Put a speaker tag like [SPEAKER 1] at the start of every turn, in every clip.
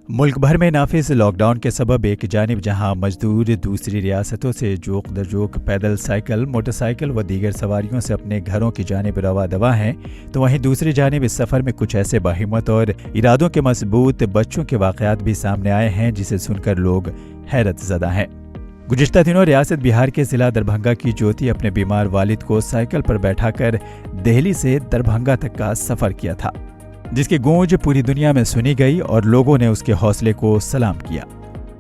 [SPEAKER 1] मुल्क भर में नाफिज लॉकडाउन के सबब एक जानिब जहां मजदूर दूसरी रियासतों से जोक दरजोक पैदल, साइकिल, मोटरसाइकिल व दीगर सवारियों से अपने घरों की जानिब रवा दवा हैं, तो वहीं दूसरी जानिब इस सफ़र में कुछ ऐसे बाहिम्मत और इरादों के मजबूत बच्चों के वाक़यात भी सामने आए हैं जिसे सुनकर लोग हैरत ज़दा हैं। गुज़िश्ता दिनों रियासत बिहार के ज़िला दरभंगा की ज्योति अपने बीमार वालिद को साइकिल पर बैठाकर दिल्ली से दरभंगा तक का सफ़र किया था, जिसकी गूंज पूरी दुनिया में सुनी गई और लोगों ने उसके हौसले को सलाम किया।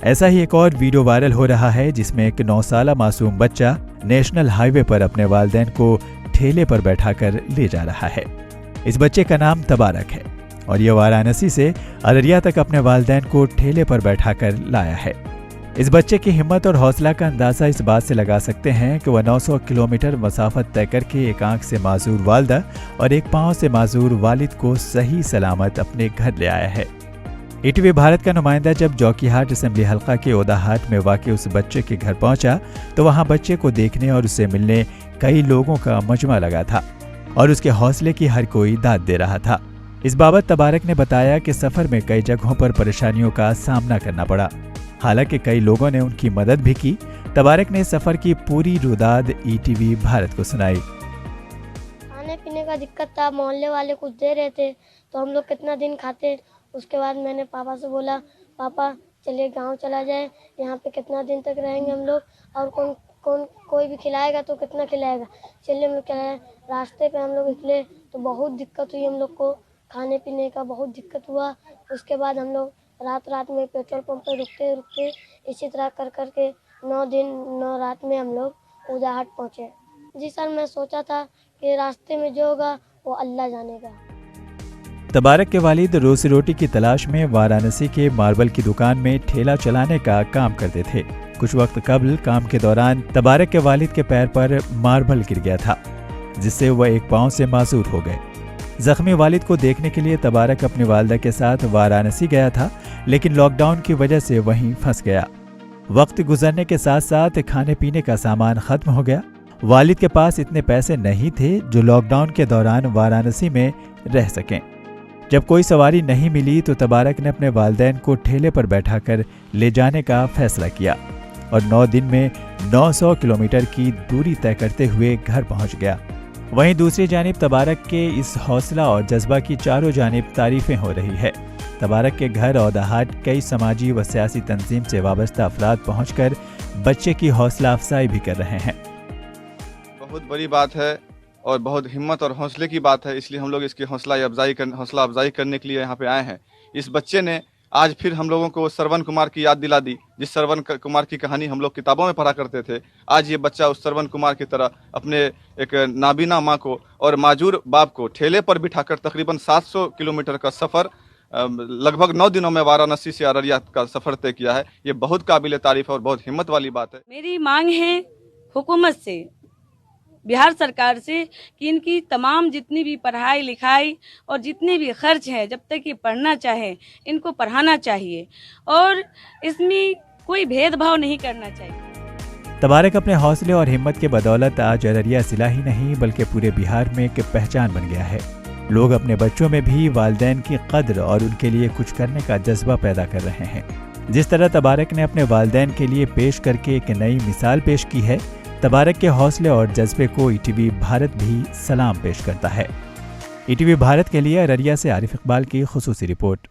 [SPEAKER 1] ऐसा ही एक और वीडियो वायरल हो रहा है जिसमें एक 9 साला मासूम बच्चा नेशनल हाईवे पर अपने वालिदैन को ठेले पर बैठाकर ले जा रहा है। इस बच्चे का नाम तबारक है और ये वाराणसी से अररिया तक अपने वालिदैन को ठेले पर बैठाकर लाया है। इस बच्चे की हिम्मत और हौसला का अंदाज़ा इस बात से लगा सकते हैं कि वह 900 किलोमीटर मसाफत तय करके एक आंख से माजूर वालदा और एक पांव से माजूर वालिद को सही सलामत अपने घर ले आया है। ईटीवी भारत का नुमाइंदा जब जौकीहाट असेंबली हल्का के ओदाहाट में वाक़ उस बच्चे के घर पहुंचा तो वहां बच्चे को देखने और उससे मिलने कई लोगों का मजमा लगा था और उसके हौसले की हर कोई दाद दे रहा था। इस बाबत तबारक ने बताया कि सफ़र में कई जगहों पर परेशानियों का सामना करना पड़ा, हालांकि कई लोगों ने उनकी मदद भी की। तबारक ने सफर की पूरी रुदाद ईटीवी भारत को सुनाई।
[SPEAKER 2] खाने पीने का दिक्कत था, मोहल्ले वाले कुछ दे रहे थे तो हम लोग कितना दिन खाते। उसके बाद मैंने पापा से बोला, पापा चलिए गांव चला जाए, यहाँ पे कितना दिन तक रहेंगे हम लोग और कोई भी खिलाएगा तो कितना खिलाएगा। चलिए हम लोग चले। रास्ते पे हम लोग निकले तो बहुत दिक्कत हुई, हम लोग को खाने पीने का बहुत दिक्कत हुआ। उसके बाद हम लोग रात में पेट्रोल पंप पे रुकते इसी तरह कर के 9 दिन 9 रात में हम लोग ओदाहाट पहुँचे। जी सर, मैं सोचा था कि रास्ते में जो होगा वो अल्लाह जानेगा।
[SPEAKER 1] तबारक के वालिद रोजी रोटी की तलाश में वाराणसी के मार्बल की दुकान में ठेला चलाने का काम करते थे। कुछ वक्त कबल काम के दौरान तबारक के वालिद के पैर पर मार्बल गिर गया था, जिससे वह एक पांव से मासूर हो गए। जख्मी वालिद को देखने के लिए तबारक अपनी वालदा के साथ वाराणसी गया था, लेकिन लॉकडाउन की वजह से वहीं फंस गया। वक्त गुजरने के साथ साथ खाने पीने का सामान खत्म हो गया। वालिद के पास इतने पैसे नहीं थे जो लॉकडाउन के दौरान वाराणसी में रह सकें। जब कोई सवारी नहीं मिली तो तबारक ने अपने वालिदैन को ठेले पर बैठाकर ले जाने का फैसला किया और 9 दिन में 900 किलोमीटर की दूरी तय करते हुए घर पहुंच गया। वहीं दूसरी जानिब तबारक के इस हौसला और जज्बा की चारों जानिब तारीफें हो रही है। तबारक के घर ओदाहाट कई समाजी व सियासी तंजीम से वाबस्ता अफराद पहुंचकर बच्चे की हौसला अफजाई भी कर रहे हैं।
[SPEAKER 3] बहुत बड़ी बात है और बहुत हिम्मत और हौसले की बात है, इसलिए हम लोग इसकी हौसला अफजाई करने के लिए यहाँ पे आए हैं। इस बच्चे ने आज फिर हम लोगों को श्रवण कुमार की याद दिला दी, जिस श्रवण कुमार की कहानी हम लोग किताबों में पढ़ा करते थे। आज ये बच्चा उस श्रवण कुमार की तरह अपने एक नाबीना माँ को और माजूर बाप को ठेले पर बिठाकर तकरीबन 700 किलोमीटर का सफ़र लगभग 9 दिनों में वाराणसी से अररिया का सफ़र तय किया है। ये बहुत काबिल तारीफ और बहुत हिम्मत वाली बात है।
[SPEAKER 4] मेरी मांग है हुकूमत से, बिहार सरकार से, कि इनकी तमाम जितनी भी पढ़ाई लिखाई और जितने भी खर्च है, जब तक ये पढ़ना चाहे इनको पढ़ाना चाहिए और इसमें कोई भेदभाव नहीं करना चाहिए।
[SPEAKER 1] तबारक अपने हौसले और हिम्मत के बदौलत आज अररिया जिला ही नहीं बल्कि पूरे बिहार में एक पहचान बन गया है। लोग अपने बच्चों में भी वालिदैन की कद्र और उनके लिए कुछ करने का जज्बा पैदा कर रहे हैं। जिस तरह तबारक ने अपने वालिदैन के लिए पेश करके एक नई मिसाल पेश की है, तबारक के हौसले और जज्बे को ईटीवी भारत भी सलाम पेश करता है। ईटीवी भारत के लिए अररिया से आरिफ इकबाल की खुसूसी रिपोर्ट।